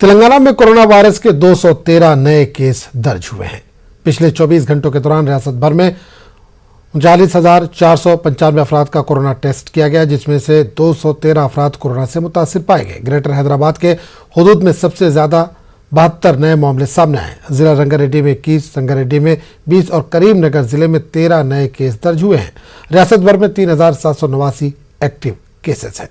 तेलंगाना में corona virus के 213 नए केस दर्ज हुए हैं। पिछले 24 घंटों के दौरान रियासत भर में 39,495 अफराद का कोरोना टेस्ट किया गया, जिसमें से 213 अफराद कोरोना से मुतासिर पाए गए। ग्रेटर हैदराबाद के हुदूद में सबसे ज्यादा 72 नए मामले सामने आए। जिला रंगारेड्डी में 21, संगारेड्डी में 20 और करीमनगर जिले में 13 नए केस दर्ज हुए हैं। रियासत भर में 3,789 एक्टिव केसेस हैं।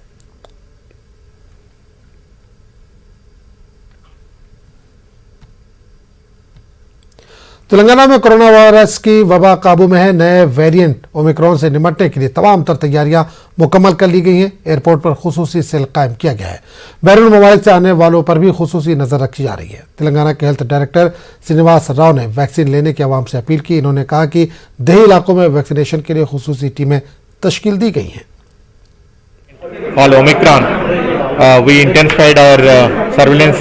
तेलंगाना में कोरोना वायरस की वबा काबू में है। नए वेरिएंट ओमिक्रॉन से निपटने के लिए तमाम तर तैयारियां मुकम्मल कर ली गई हैं। एयरपोर्ट पर खुसूसी सेल कायम किया गया है। बैरून ममालिक से आने वालों पर भी खुसूसी नजर रखी जा रही है। तेलंगाना के हेल्थ डायरेक्टर श्रीनिवास राव ने वैक्सीन लेने की आवाम से अपील की। इन्होंने कहा कि देही इलाकों में वैक्सीनेशन के लिए खुसूसी टीमें तश्कील दी गई हैं। All Omicron, we intensified our surveillance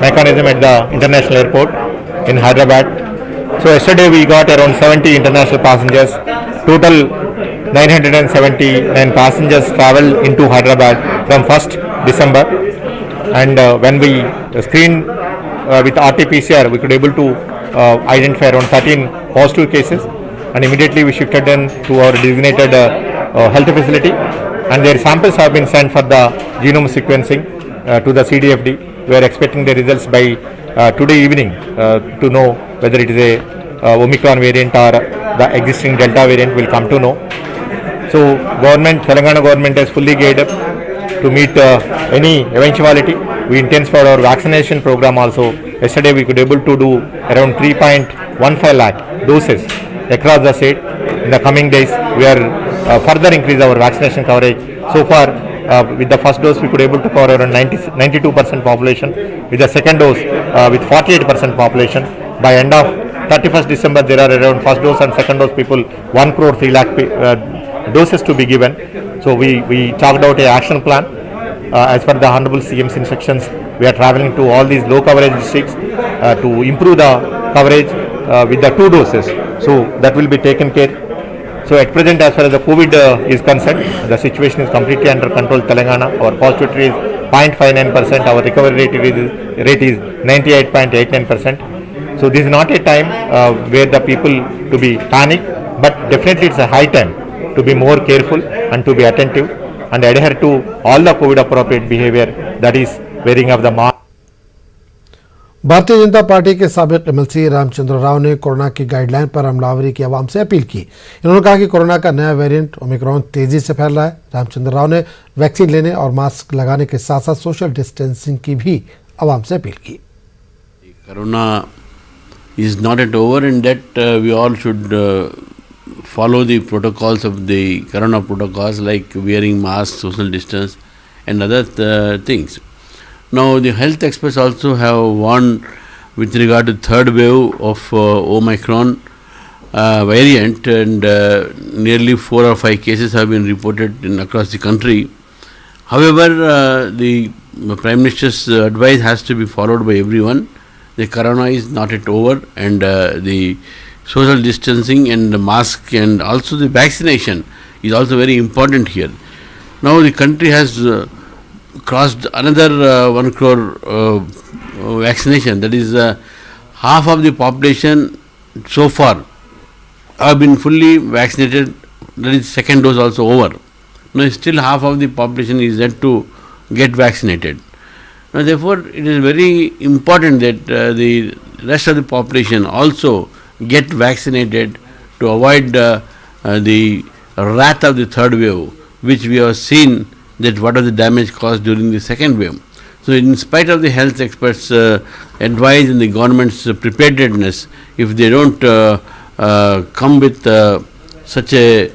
mechanism at the international airport in Hyderabad. So yesterday we got around 70 international passengers. Total 979 passengers traveled into Hyderabad from 1st December. And when we screened with RT-PCR, we could able to identify around 13 positive cases. And immediately we shifted them to our designated health facility. And their samples have been sent for the genome sequencing to the CDFD. We are expecting the results by today evening to know whether it is a Omicron variant or the existing Delta variant. Will come to know. So Telangana government has fully geared up to meet any eventuality. We intensified our vaccination program also. Yesterday we could able to do around 3.15 lakh doses across the state. In the coming days we are further increase our vaccination coverage. So far with the first dose we could able to cover around 92% population. With the second dose with 48% population. By end of 31st December there are around first dose and second dose people 1 crore 3 lakh doses to be given. So we chalked out a action plan as per the Honorable CM's instructions. We are traveling to all these low coverage districts to improve the coverage with the 2 doses. So that will be taken care. So at present as far as the COVID is concerned, the situation is completely under control. Telangana, our positivity is 0.59%, our recovery rate is 98.89%. So this is not a time where the people to be panic, but definitely it's a high time to be more careful and to be attentive and adhere to all the COVID appropriate behavior, that is wearing of the mask. Bharatiya Janata party के साबिक MLC Ramchandra Rao ने corona की guideline पर अमलावरी की आवाम से appeal की। इन्होंने कहा कि कोरोना का नया वेरिएंट ओमिक्रॉन तेजी से फैल रहा है। रामचंद्र राव ने वैक्सीन लेने और मास्क लगाने के साथ साथ सोशल डिस्टेंसिंग की भी आवाम से अपील की। Corona is not yet over, and that we all should follow the protocols of the corona protocols, like wearing masks, social distance and other things. Now the health experts also have warned with regard to third wave of Omicron variant, and nearly 4 or 5 cases have been reported across the country. However, the Prime Minister's advice has to be followed by everyone. The corona is not yet over, and the social distancing and the mask and also the vaccination is also very important here. Now the country has crossed another 1 crore vaccination. That is half of the population so far have been fully vaccinated. That is second dose also over. Now still half of the population is yet to get vaccinated. Now, therefore, it is very important that the rest of the population also get vaccinated to avoid the wrath of the third wave, which we have seen that what was the damage caused during the second wave. So, in spite of the health experts' advice and the government's preparedness, if they don't come with such a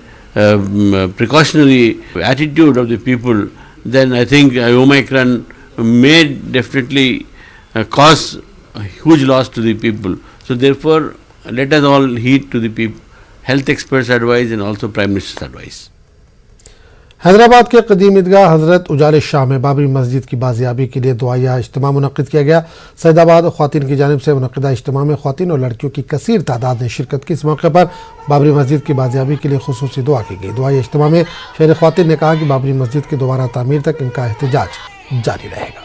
precautionary attitude of the people, then I think Omicron may definitely cause a huge loss to the people. So therefore, let us all heed to the health experts' advice and also Prime Minister's advice. Hyderabad के कदीम ईदगाह हजरत उजाले शाह में बाबरी मस्जिद की बाजियाबी के लिए दुआया इज्तिमा मुनक्किद किया गया। सैदाबाद ख्वातीन की जानिब से मुनक्किदा इज्तिमा में ख्वातीन और लड़कियों की कसीर तादाद ने शिरकत की। इस मौके पर बाबरी मस्जिद की बाजियाबी के लिए खुसूसी दुआ की गई। दुआया इज्तिमा में शहरी ख्वातीन ने कहा कि बाबरी मस्जिद की दोबारा तामीर तक इनका एहतजाज जारी रहेगा।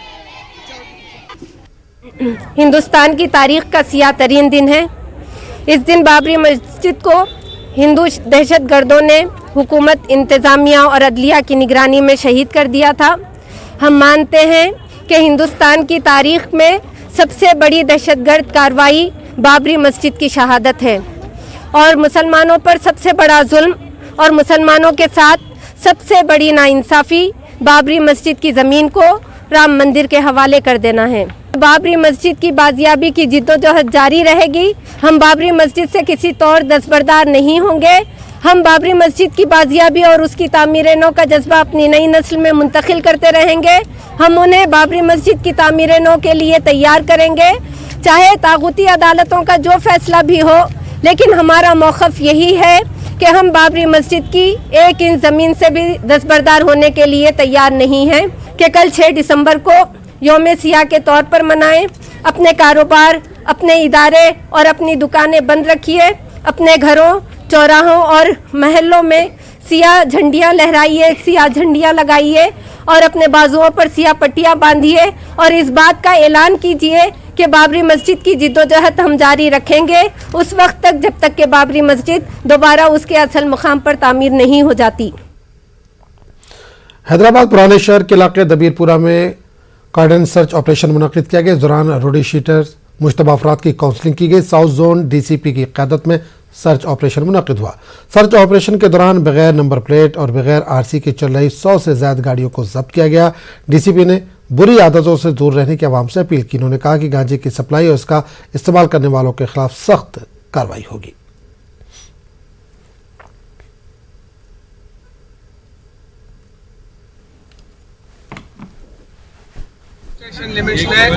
हिंदुस्तान की तारीख का सियाह तरीन दिन है। इस दिन बाबरी मस्जिद को हिंदू दहशतगर्दों ने हुकूमत, इंतज़ामिया और अदलिया की निगरानी में शहीद कर दिया था। हम मानते हैं कि हिंदुस्तान की तारीख में सबसे बड़ी दहशतगर्द कार्रवाई बाबरी मस्जिद की शहादत है और मुसलमानों पर सबसे बड़ा जुल्म और मुसलमानों के साथ सबसे बड़ी नाइंसाफ़ी बाबरी मस्जिद की ज़मीन को राम मंदिर के हवाले कर देना है। बाबरी मस्जिद की बाजियाबी की जिद्दोजहद जारी रहेगी। हम बाबरी मस्जिद से किसी तौर दस्तबरदार नहीं होंगे। हम बाबरी मस्जिद की बाजियाबी और उसकी तामीर नौ का जज्बा अपनी नई नस्ल में मुंतकिल करते रहेंगे। हम उन्हें बाबरी मस्जिद की तामीर नौ के लिए तैयार करेंगे, चाहे तागुती अदालतों का जो फैसला भी हो। लेकिन हमारा मौक़िफ़ यही है कि हम बाबरी मस्जिद की एक इंच ज़मीन से भी दस्तबरदार होने के लिए तैयार नहीं हैं कि कल 6 दिसंबर को यौम सियाह के तौर पर मनाएं। अपने कारोबार, अपने इदारे और अपनी दुकानें बंद रखिए। अपने घरों, चौराहों और महल्लों में सियाह झंडियाँ लहराइए, सियाह झंडियाँ लगाइए और अपने बाजुओं पर सियाह पट्टियाँ बांधिए और इस बात का ऐलान कीजिए कि बाबरी मस्जिद की जिद्दोजहद हम जारी रखेंगे उस वक्त तक जब तक कि बाबरी मस्जिद दोबारा उसके असल मुकाम पर तामीर नहीं हो जाती। हैदराबाद पुराने शहर के इलाके दबीरपुरा में कार्डन सर्च ऑपरेशन मुनक़िद किया गया। इस दौरान रोडी शीटर्स, मुश्तबा अफराद की काउंसलिंग की गई। साउथ जोन डीसीपी की क़यादत में सर्च ऑपरेशन मुनक़िद हुआ। सर्च ऑपरेशन के दौरान बगैर नंबर प्लेट और बगैर आरसी की चल रही 100 से ज़्यादा गाड़ियों को जब्त किया गया। डीसीपी ने बुरी आदतों से दूर रहने की आवाम से अपील की। उन्होंने कहा कि गांजे की सप्लाई और इसका इस्तेमाल करने वालों के खिलाफ सख्त कार्रवाई होगी। लिमिट्स में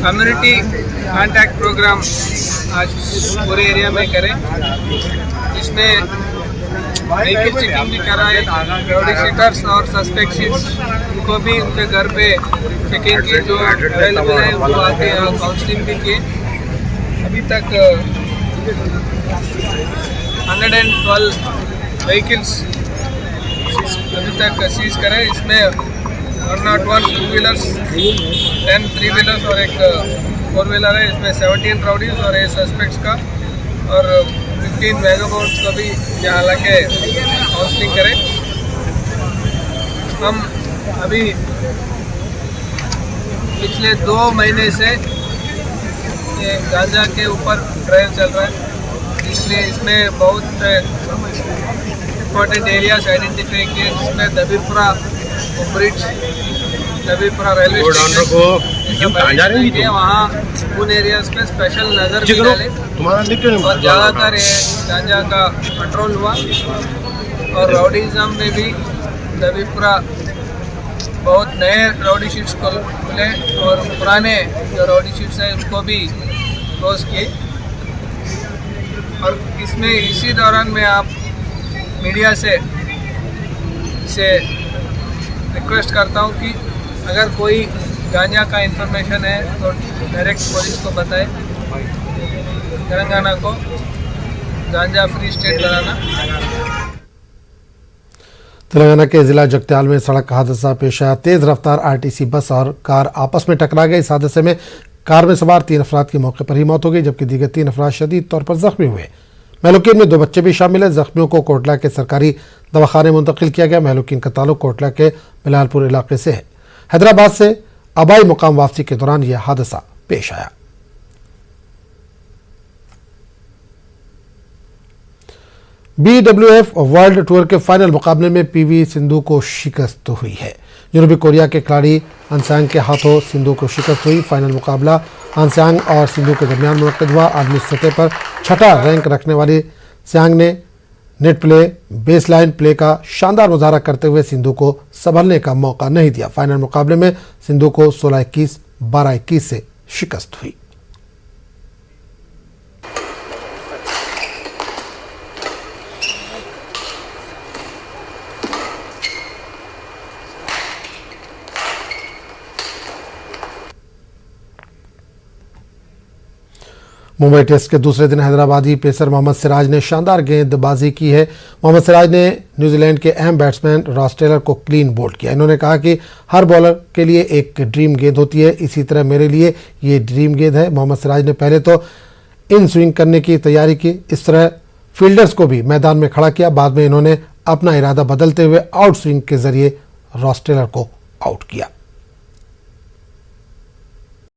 कम्युनिटी कांटेक्ट प्रोग्राम आज पूरे एरिया में करें। इसमें व्हीकल चेकिंग भी कराए, रॉडी शीटर्स और सस्पेक्ट्स को भी उनके घर पे चेकिंग की, जो अवेलेबल है वो आके काउंसलिंग भी की। अभी तक 112 व्हीकल्स अभी तक सीज करे। इसमें 101 टू व्हीलर्स, 10 3 व्हीलर्स और एक 4 व्हीलर है। इसमें 17 राउडीज और 8 सस्पेक्ट्स का और 15 वैगबॉन्ड्स को भी यहाँ लाके काउंसलिंग करें। हम अभी पिछले 2 महीने से ये गांजा के ऊपर ड्राइव चल रहा है, इसलिए इसमें बहुत इम्पोर्टेंट एरियाज आइडेंटिफाई किए, जिसमें Dabirpura bridge, Dabirpura railway station के वहाँ उन एरियाज पे स्पेशल नज़र भी डाले और ज़्यादातर गांजा का कंट्रोल हुआ। और राउडीज़म में भी दबीरपुरा बहुत नए राउडी शीट्स खुले और पुराने जो राउडी शीट्स हैं उनको भी क्लोज किए। और इसमें इसी दौरान में आप मीडिया से रिक्वेस्ट करता हूँ कि अगर कोई गांजा का इंफॉर्मेशन है तो डायरेक्ट पुलिस को बताएं। तेलंगाना को गांजा फ्री स्टेट बनाना। तेलंगाना के जिला जगत्याल में सड़क हादसा पेश आया। तेज रफ्तार आरटीसी बस और कार आपस में टकरा गए। इस हादसे में कार में सवार 3 अफराद की मौके पर ही मौत हो गई, जबकि दीगर 3 अफराद शदीद तौर पर जख्मी हुए। महलूकीन में 2 बच्चे भी शामिल हैं। जख्मियों को कोटला के सरकारी दवाखाने मुंतकिल किया गया। महलूकीन का ताल्लुक कोटला के बिलालपुर इलाके से है। हैदराबाद से आबाई मुकाम वापसी के दौरान यह हादसा पेश आया। BWF वर्ल्ड टूर के फाइनल मुकाबले में PV सिंधु को शिकस्त हुई है। जनूबी कोरिया के खिलाड़ी अनस्यांग के हाथों सिंधु को शिकस्त हुई। फाइनल मुकाबला अनस्यांग और सिंधु के दरमियान मुनक्किद हुआ। आलमी सतह पर 6ठा रैंक रखने वाली स्यांग ने नेट प्ले, बेसलाइन प्ले का शानदार मुजाहरा करते हुए सिंधु को संभलने का मौका नहीं दिया। फाइनल मुकाबले में सिंधु को 16-21, 12-21 से शिकस्त हुई। मुंबई टेस्ट के दूसरे दिन हैदराबादी पेसर मोहम्मद सिराज ने शानदार गेंदबाजी की है। मोहम्मद सिराज ने न्यूजीलैंड के अहम बैट्समैन रॉस टेलर को क्लीन बोल्ड किया। इन्होंने कहा कि हर बॉलर के लिए एक ड्रीम गेंद होती है, इसी तरह मेरे लिए ये ड्रीम गेंद है। मोहम्मद सिराज ने पहले तो इन स्विंग करने की तैयारी की, इस तरह फील्डर्स को भी मैदान में खड़ा किया। बाद में इन्होंने अपना इरादा बदलते हुए आउट स्विंग के जरिए रॉस टेलर को आउट किया।